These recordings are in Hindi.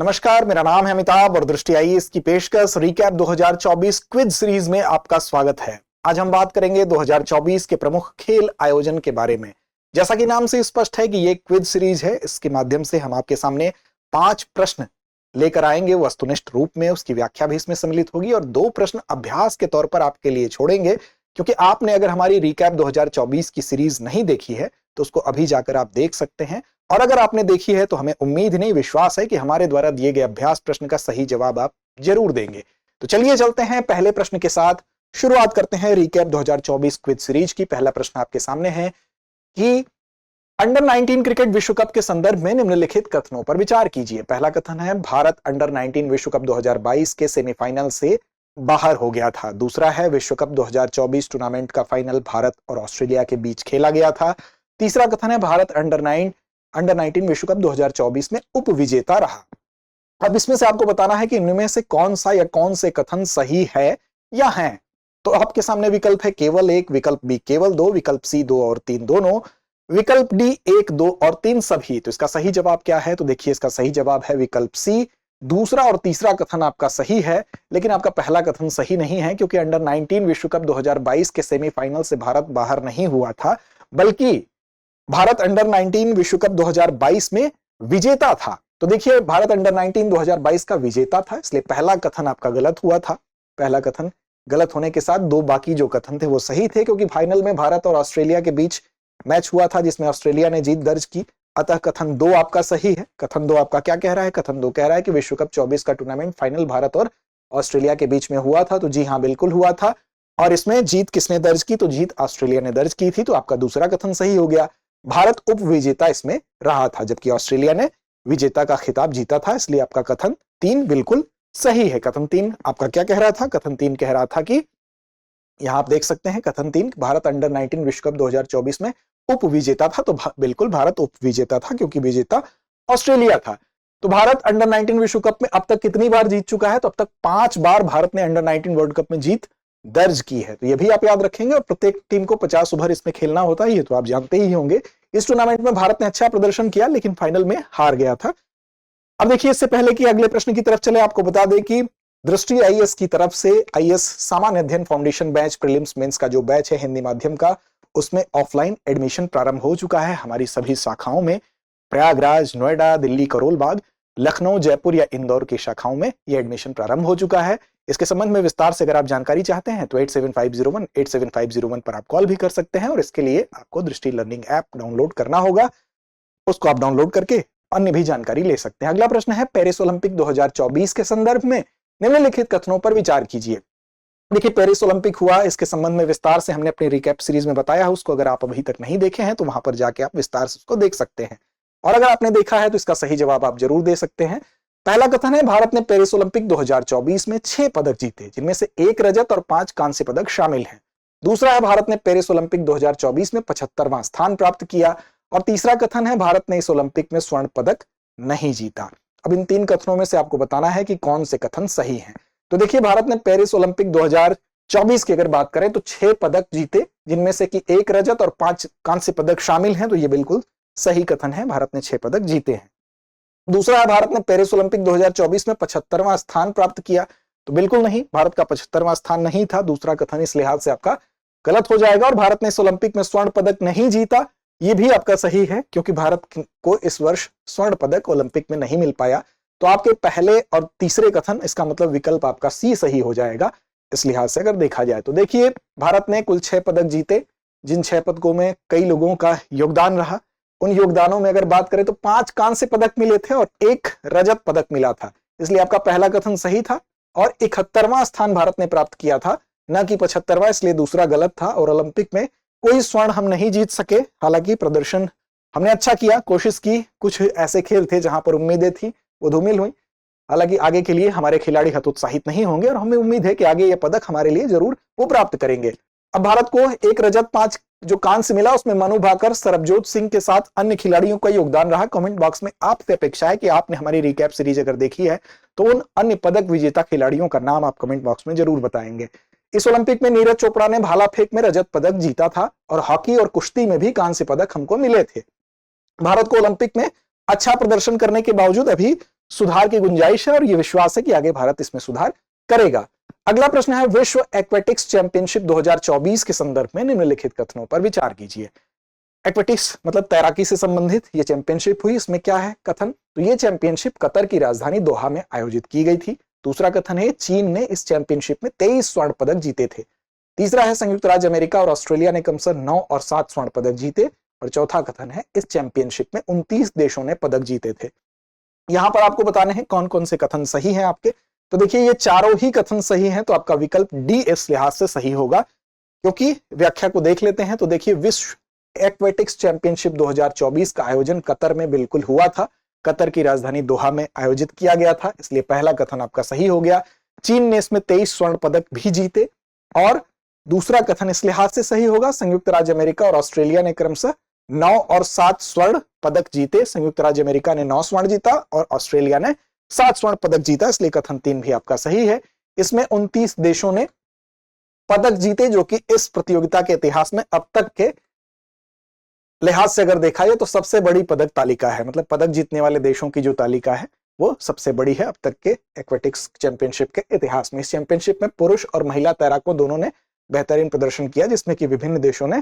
नमस्कार, मेरा नाम है अमिताभ और दृष्टि आईएएस की पेशकश रिकैप 2024 क्विज सीरीज में आपका स्वागत है। आज हम बात करेंगे 2024 के प्रमुख खेल आयोजन के बारे में। जैसा कि नाम से स्पष्ट है कि ये क्विज सीरीज है, इसके माध्यम से हम आपके सामने 5 प्रश्न लेकर आएंगे वस्तुनिष्ठ रूप में, उसकी व्याख्या भी इसमें सम्मिलित होगी और 2 प्रश्न अभ्यास के तौर पर आपके लिए छोड़ेंगे, क्योंकि आपने अगर हमारी रिकैप 2024 की सीरीज नहीं देखी है तो उसको अभी जाकर आप देख सकते हैं, और अगर आपने देखी है तो हमें उम्मीद नहीं विश्वास है कि हमारे द्वारा दिए गए अभ्यास प्रश्न का सही जवाब आप जरूर देंगे। तो चलिए चलते हैं पहले प्रश्न के साथ। शुरुआत करते हैं रिकैप 2024 क्विज सीरीज की। पहला प्रश्न आपके सामने है कि अंडर 19 क्रिकेट विश्व कप के संदर्भ में निम्नलिखित कथनों पर विचार कीजिए। पहला कथन है, भारत अंडर 19 विश्व कप 2022 के सेमीफाइनल से बाहर हो गया था। दूसरा है, विश्व कप 2024 टूर्नामेंट का फाइनल भारत और ऑस्ट्रेलिया के बीच खेला गया था। तीसरा कथन है, भारत अंडर 19 विश्व कप 2024 में उप विजेता रहा। अब इसमें से आपको बताना है कि इनमें से कौन सा या कौन से कथन सही है या हैं। तो आपके सामने विकल्प है केवल 1, विकल्प बी केवल 2, विकल्प सी 2 और 3 दोनों, विकल्प डी 1, 2 और 3 सभी। तो इसका सही जवाब क्या है? तो देखिए, इसका सही जवाब है विकल्प सी। दूसरा और तीसरा कथन आपका सही है, लेकिन आपका पहला कथन सही नहीं है, क्योंकि अंडर 19 विश्व कप 2022 के सेमीफाइनल से भारत बाहर नहीं हुआ था, बल्कि भारत अंडर 19 विश्व कप 2022 में विजेता था। तो देखिए, भारत अंडर 19 2022 का विजेता था, इसलिए पहला कथन आपका गलत हुआ था। पहला कथन गलत होने के साथ 2 बाकी जो कथन थे वो सही थे, क्योंकि फाइनल में भारत और ऑस्ट्रेलिया के बीच मैच हुआ था जिसमें ऑस्ट्रेलिया ने जीत दर्ज की। अतः कथन 2 आपका सही है। कथन 2 आपका क्या कह रहा है? कथन 2 कह रहा है कि विश्व कप 24 का टूर्नामेंट फाइनल भारत और ऑस्ट्रेलिया के बीच में हुआ था। तो जी हाँ, बिल्कुल हुआ था। और इसमें जीत किसने दर्ज की? तो जीत ऑस्ट्रेलिया ने दर्ज की थी। तो आपका दूसरा कथन सही हो गया। भारत उप विजेता इसमें रहा था, जबकि ऑस्ट्रेलिया ने विजेता का खिताब जीता था, इसलिए आपका कथन 3 बिल्कुल सही है। कथन 3 आपका क्या कह रहा था? कथन 3 कह रहा था कि यहां आप देख सकते हैं, कथन 3, भारत अंडर 19 विश्व कप 2024 में उप विजेता था। तो बिल्कुल भारत उप विजेता था, क्योंकि विजेता ऑस्ट्रेलिया था। तो भारत अंडर 19 विश्व कप में अब तक कितनी बार जीत चुका है? तो अब तक 5 बार भारत ने अंडर 19 वर्ल्ड कप में जीत दर्ज की है। तो ये भी आप याद रखेंगे। और प्रत्येक टीम को 50 ओवर इसमें खेलना होता है, ये तो आप जानते ही होंगे। इस टूर्नामेंट में भारत ने अच्छा प्रदर्शन किया, लेकिन फाइनल में हार गया था। अब देखिए, इससे पहले कि अगले प्रश्न की तरफ चले, आपको बता दें कि दृष्टि आईएएस की तरफ से आईएएस सामान्य अध्ययन फाउंडेशन बैच प्रीलिम्स मेंस का जो बैच है हिंदी माध्यम का, उसमें ऑफलाइन एडमिशन प्रारंभ हो चुका है हमारी सभी शाखाओं में। प्रयागराज, नोएडा, दिल्ली, करोल बाग, लखनऊ, जयपुर या इंदौर की शाखाओं में यह एडमिशन प्रारंभ हो चुका है। इसके संबंध में विस्तार से अगर आप जानकारी चाहते हैं तो 8750187501 पर आप कॉल भी कर सकते हैं, और इसके लिए आपको दृष्टि लर्निंग ऐप डाउनलोड करना होगा। उसको आप डाउनलोड करके अन्य भी जानकारी ले सकते हैं। अगला प्रश्न है, पेरिस ओलंपिक 2024 के संदर्भ में निम्नलिखित कथनों पर विचार कीजिए। देखिए, पेरिस ओलंपिक हुआ, इसके संबंध में विस्तार से हमने अपनी रिकैप सीरीज में बताया है। उसको अगर आप अभी तक नहीं देखे हैं तो वहां पर जाके आप विस्तार से उसको देख सकते हैं, और अगर आपने देखा है तो इसका सही जवाब आप जरूर दे सकते हैं। पहला कथन है, भारत ने पेरिस ओलंपिक 2024 में 6 पदक जीते, जिनमें से 1 रजत और 5 कांस्य पदक शामिल हैं। दूसरा है, भारत ने पेरिस ओलंपिक 2024 में 75वां स्थान प्राप्त किया। और तीसरा कथन है, भारत ने इस ओलंपिक में स्वर्ण पदक नहीं जीता। अब इन 3 कथनों में से आपको बताना है कि कौन से कथन सही हैं। तो देखिए, भारत ने पेरिस ओलंपिक 2024 की अगर बात करें तो 6 पदक जीते, जिनमें से कि 1 रजत और 5 कांस्य पदक शामिल हैं। तो ये बिल्कुल सही कथन है, भारत ने 6 पदक जीते हैं। दूसरा है, भारत ने पेरिस ओलंपिक 2024 में 75वां स्थान प्राप्त किया। तो बिल्कुल नहीं, भारत का 75वां स्थान नहीं था। दूसरा कथन इस लिहाज से आपका गलत हो जाएगा। और भारत ने इस ओलंपिक में स्वर्ण पदक नहीं जीता, ये भी आपका सही है, क्योंकि भारत को इस वर्ष स्वर्ण पदक ओलंपिक में नहीं मिल पाया। तो आपके पहले और तीसरे कथन, इसका मतलब विकल्प आपका सी सही हो जाएगा इस लिहाज से अगर देखा जाए। तो देखिए, भारत ने कुल 6 पदक जीते, जिन 6 पदकों में कई लोगों का योगदान रहा। उन योगदानों में अगर बात करें तो 5 कांस्य पदक मिले थे और 1 रजत पदक मिला था, इसलिए आपका पहला कथन सही था। और 71वां स्थान भारत ने प्राप्त किया था, न कि 75वां, इसलिए दूसरा गलत था। और ओलंपिक में कोई स्वर्ण हम नहीं जीत सके। हालांकि प्रदर्शन हमने अच्छा किया, कोशिश की, कुछ ऐसे खेल थे जहां पर उम्मीदें थी वो धूमिल हुई। हालांकि आगे के लिए हमारे खिलाड़ी हतोत्साहित नहीं होंगे, और हमें उम्मीद है कि आगे ये पदक हमारे लिए जरूर वो प्राप्त करेंगे। अब भारत को 1 रजत 5 जो कांस्य मिला, उसमें मनु भाकर, सरबजोत सिंह के साथ अन्य खिलाड़ियों का योगदान रहा। कमेंट बॉक्स में आपसे अपेक्षा है कि आपने हमारी रिकैप सीरीज अगर देखी है तो उन अन्य पदक विजेता खिलाड़ियों का नाम आप कमेंट बॉक्स में जरूर बताएंगे। इस ओलंपिक में नीरज चोपड़ा ने भाला फेंक में रजत पदक जीता था, और हॉकी और कुश्ती में भी कांस्य पदक हमको मिले थे। भारत को ओलंपिक में अच्छा प्रदर्शन करने के बावजूद अभी सुधार की गुंजाइश है और ये विश्वास है कि आगे भारत इसमें सुधार करेगा। अगला प्रश्न है, विश्व एक्वेटिक्स चैंपियनशिप 2024 के संदर्भ में निम्नलिखित कथनों पर विचार कीजिए। एक्वेटिक्स मतलब तैराकी से संबंधित ये चैंपियनशिप हुई, इसमें क्या है कथन, तो ये चैंपियनशिप कतर की राजधानी दोहा में आयोजित की गई थी। दूसरा कथन है, चीन ने इस चैंपियनशिप में 23 स्वर्ण पदक जीते थे। तीसरा है, संयुक्त राज्य अमेरिका और ऑस्ट्रेलिया ने क्रमशः 9 और 7 स्वर्ण पदक जीते। और चौथा कथन है, इस चैंपियनशिप में 29 देशों ने पदक जीते थे। यहां पर आपको बताने हैं कौन कौन से कथन सही हैं आपके। तो देखिए ये चारों ही कथन सही हैं, तो आपका विकल्प डी इस लिहाज से सही होगा, क्योंकि व्याख्या को देख लेते हैं। तो देखिए, विश्व एक्वेटिक्स चैंपियनशिप 2024 का आयोजन कतर में बिल्कुल हुआ था, कतर की राजधानी दोहा में आयोजित किया गया था, इसलिए पहला कथन आपका सही हो गया। चीन ने इसमें 23 स्वर्ण पदक भी जीते। और दूसरा कथन इस लिहाज से सही होगा, संयुक्त राज्य अमेरिका और ऑस्ट्रेलिया ने क्रमशः 9 और 7 स्वर्ण पदक जीते। संयुक्त राज्य अमेरिका ने 9 स्वर्ण जीता और ऑस्ट्रेलिया ने 7 स्वर्ण पदक जीता, इसलिए कथन 3 भी आपका सही है। इसमें 29 देशों ने पदक जीते, जो कि इस प्रतियोगिता के इतिहास में अब तक के लिहाज से अगर देखा जाए तो सबसे बड़ी पदक तालिका है। मतलब पदक जीतने वाले देशों की जो तालिका है वो सबसे बड़ी है अब तक के एक्वेटिक्स चैंपियनशिप के इतिहास में। इस चैंपियनशिप में पुरुष और महिला तैराकों दोनों ने बेहतरीन प्रदर्शन किया, जिसमें कि विभिन्न देशों ने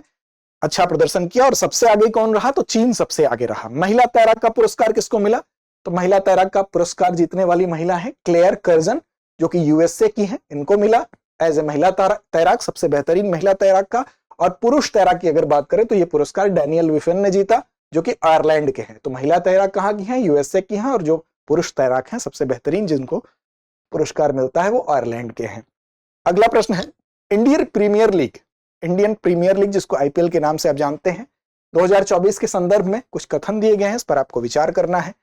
अच्छा प्रदर्शन किया। और सबसे आगे कौन रहा, तो चीन सबसे आगे रहा। महिला तैराक का पुरस्कार किसको मिला, तो महिला तैराक का पुरस्कार जीतने वाली महिला है क्लेयर कर्जन, जो कि यूएसए की है, इनको मिला एज ए महिला तैराक, सबसे बेहतरीन महिला तैराक का। और पुरुष तैराक की अगर बात करें तो ये पुरस्कार डैनियल विफेन ने जीता, जो कि आयरलैंड के हैं। तो महिला तैराक कहाँ की हैं, यूएसए की हैं, और जो पुरुष तैराक हैं सबसे बेहतरीन जिनको पुरस्कार मिलता है वो आयरलैंड के हैं। अगला प्रश्न है, इंडियन प्रीमियर लीग जिसको आईपीएल के नाम से आप जानते हैं, 2024 के संदर्भ में कुछ कथन दिए गए हैं, इस पर आपको विचार करना है।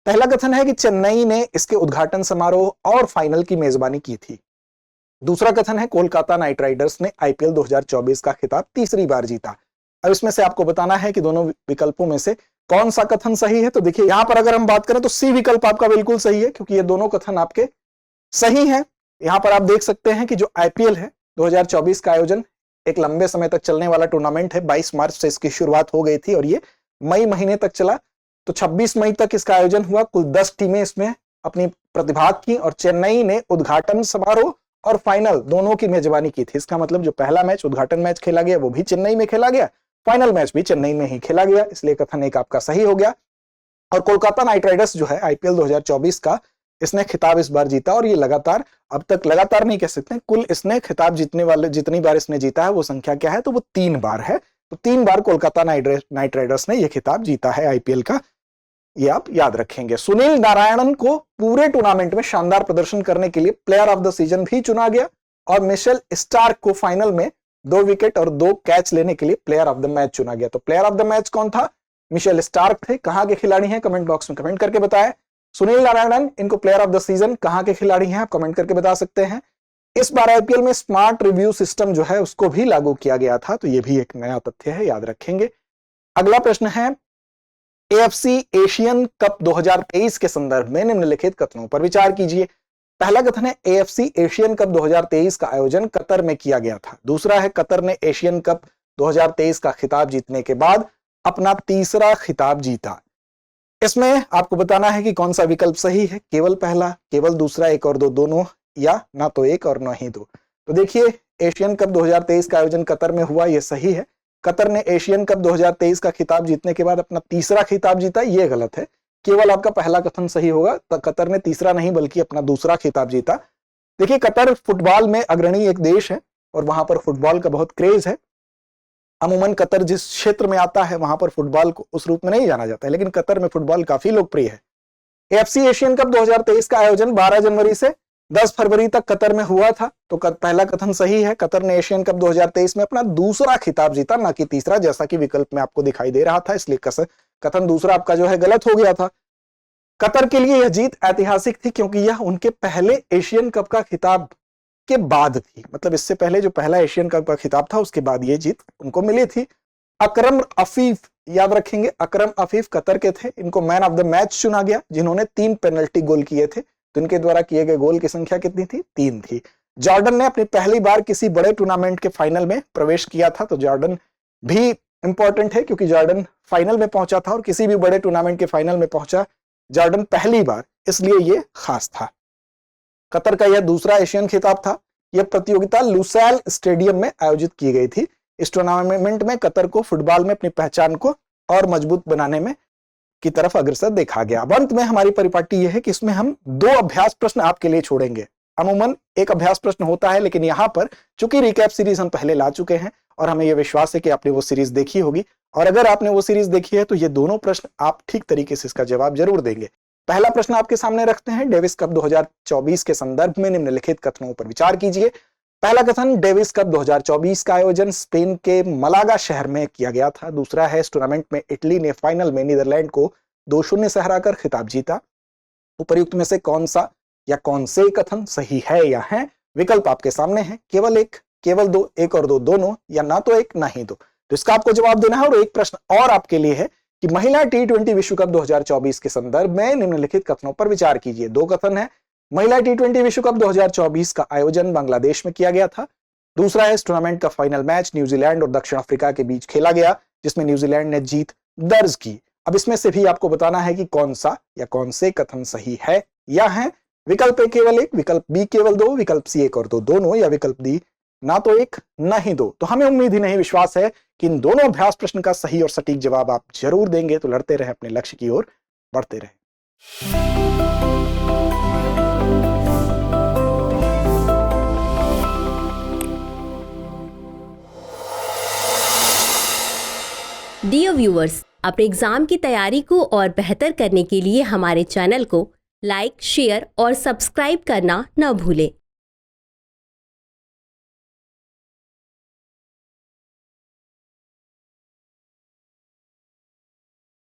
पहला कथन है कि चेन्नई ने इसके उद्घाटन समारोह और फाइनल की मेजबानी की थी। दूसरा कथन है, कोलकाता नाइट राइडर्स ने आईपीएल 2024 का खिताब तीसरी बार जीता। अब इसमें से आपको बताना है कि दोनों विकल्पों में से कौन सा कथन सही है। तो देखिए यहां पर अगर हम बात करें तो सी विकल्प आपका बिल्कुल सही है, क्योंकि ये दोनों कथन आपके सही हैं। यहां पर आप देख सकते हैं कि जो आईपीएल है 2024 का आयोजन एक लंबे समय तक चलने वाला टूर्नामेंट है। 22 मार्च से इसकी शुरुआत हो गई थी और ये मई महीने तक चला। तो 26 मई तक इसका आयोजन हुआ। कुल 10 टीमें इसमें अपनी प्रतिभाग की और चेन्नई ने उद्घाटन समारोह और फाइनल दोनों की मेजबानी की थी। इसका मतलब जो पहला मैच उद्घाटन मैच खेला गया वो भी चेन्नई में खेला गया, फाइनल मैच भी चेन्नई में ही खेला गया, इसलिए कथन एक आपका सही हो गया। और कोलकाता नाइट राइडर्स जो है आईपीएल 2024 का, इसने खिताब इस बार जीता और ये लगातार, अब तक लगातार नहीं कह सकते, कुल इसने खिताब जीतने वाले जितनी बार इसने जीता है वो संख्या क्या है, तो वो 3 बार है। तो 3 बार कोलकाता नाइट राइडर्स ने यह खिताब जीता है आईपीएल का, ये आप याद रखेंगे। सुनील नारायणन को पूरे टूर्नामेंट में शानदार प्रदर्शन करने के लिए प्लेयर ऑफ द सीजन भी चुना गया और मिशेल स्टार्क को फाइनल में 2 विकेट और 2 कैच लेने के लिए प्लेयर ऑफ द मैच चुना गया। तो प्लेयर ऑफ द मैच कौन था, मिशेल स्टार्क थे। कहां के खिलाड़ी हैं, कमेंट बॉक्स में कमेंट करके बताएं। सुनील नारायणन, इनको प्लेयर ऑफ द सीजन कहां के खिलाड़ी हैं आप कमेंट करके बता सकते हैं। इस बार आईपीएल में स्मार्ट रिव्यू सिस्टम जो है उसको भी लागू किया गया था, तो यह भी एक नया तथ्य है, याद रखेंगे। अगला प्रश्न है, एएफसी एशियन कप 2023 के संदर्भ में निम्नलिखित कथनों पर विचार कीजिए। पहला कथन है, एएफसी एशियन कप 2023 का आयोजन कतर में किया गया था। दूसरा है, कतर ने एशियन कप 2023 का खिताब जीतने के बाद अपना तीसरा खिताब जीता। इसमें आपको बताना है कि कौन सा विकल्प सही है, केवल पहला, केवल दूसरा, एक और दो, दोनों, या ना तो एक और ना ही दो। तो देखिए एशियन कप 2023 का आयोजन कतर में हुआ, यह सही है। कतर ने एशियन कप 2023 का खिताब जीतने के बाद अपना तीसरा खिताब जीता, यह गलत है। केवल आपका पहला कथन सही होगा, तो कतर ने तीसरा नहीं बल्कि अपना दूसरा खिताब जीता। देखिए कतर फुटबॉल में अग्रणी एक देश है और वहां पर फुटबॉल का बहुत क्रेज है। अमूमन कतर जिस क्षेत्र में आता है वहां पर फुटबॉल को उस रूप में नहीं जाना जाता है, लेकिन कतर में फुटबॉल काफी लोकप्रिय है। एएफसी एशियन कप 2023 का आयोजन 12 जनवरी से 10 फरवरी तक कतर में हुआ था। तो पहला कथन सही है, कतर ने एशियन कप 2023 में अपना दूसरा खिताब जीता, ना कि तीसरा, जैसा कि विकल्प में आपको दिखाई दे रहा था, इसलिए कथन दूसरा आपका जो है गलत हो गया था। कतर के लिए यह जीत ऐतिहासिक थी क्योंकि यह उनके पहले एशियन कप का खिताब के बाद थी। मतलब इससे पहले जो पहला एशियन कप का खिताब था उसके बाद ये जीत उनको मिली थी। अकरम अफीफ, याद रखेंगे, अकरम अफीफ कतर के थे। इनको मैन ऑफ द मैच चुना गया, जिन्होंने 3 पेनल्टी गोल किए थे। तो इनके द्वारा किए गए गोल की संख्या कितनी थी, 3 थी। जॉर्डन ने अपनी पहली बार किसी बड़े टूर्नामेंट के फाइनल में प्रवेश किया था, तो जॉर्डन भी इंपॉर्टेंट है क्योंकि जॉर्डन फाइनल में पहुंचा था और किसी भी बड़े टूर्नामेंट के फाइनल में पहुंचा जॉर्डन पहली बार इसलिए ये खास था। कतर का यह दूसरा एशियन खिताब था। यह प्रतियोगिता लुसैल स्टेडियम में आयोजित की गई थी। इस टूर्नामेंट में कतर को फुटबॉल में अपनी पहचान को और मजबूत बनाने में की तरफ अग्रसर देखा गया। अब अंत में हमारी परिपाटी यह है कि इसमें हम 2 अभ्यास प्रश्न आपके लिए छोड़ेंगे। अमूमन एक अभ्यास प्रश्न होता है, लेकिन यहां पर चूंकि रिकैप सीरीज हम पहले ला चुके हैं और हमें यह विश्वास है कि आपने वो सीरीज देखी होगी, और अगर आपने वो सीरीज देखी है तो ये दोनों प्रश्न आप ठीक तरीके से इसका जवाब जरूर देंगे। पहला प्रश्न आपके सामने रखते हैं। डेविस कप 2024 के संदर्भ में निम्नलिखित कथनों पर विचार कीजिए। पहला कथन, डेविस कप 2024 का आयोजन स्पेन के मलागा शहर में किया गया था। दूसरा है, इस टूर्नामेंट में इटली ने फाइनल में नीदरलैंड को 2-0 से हराकर खिताब जीता। उपर्युक्त में से कौन सा या कौन से कथन सही है या है? विकल्प आपके सामने है, केवल एक, केवल दो, एक और दो, दोनों, या ना तो एक ना ही दो। तो इसका आपको जवाब देना है। और एक प्रश्न और आपके लिए है कि महिला T20 विश्व कप 2024 के संदर्भ में निम्नलिखित कथनों पर विचार कीजिए। 2 कथन है। महिला T20 विश्व कप 2024 का आयोजन बांग्लादेश में किया गया था। दूसरा है, इस टूर्नामेंट का फाइनल मैच न्यूजीलैंड और दक्षिण अफ्रीका के बीच खेला गया, जिसमें न्यूजीलैंड ने जीत दर्ज की। अब इसमें से भी आपको बताना है कि कौन सा या कौन से कथन सही है या है। विकल्प ए केवल एक, विकल्प बी केवल दो, विकल्प सी एक और दो, दोनों, या विकल्प डी ना तो एक ना ही दो। तो हमें उम्मीद ही नहीं, विश्वास है कि इन दोनों अभ्यास प्रश्न का सही और सटीक जवाब आप जरूर देंगे। तो लड़ते रहे, अपने लक्ष्य की ओर बढ़ते रहे। डियर व्यूअर्स, अपने एग्जाम की तैयारी को और बेहतर करने के लिए हमारे चैनल को लाइक, शेयर और सब्सक्राइब करना न भूलें।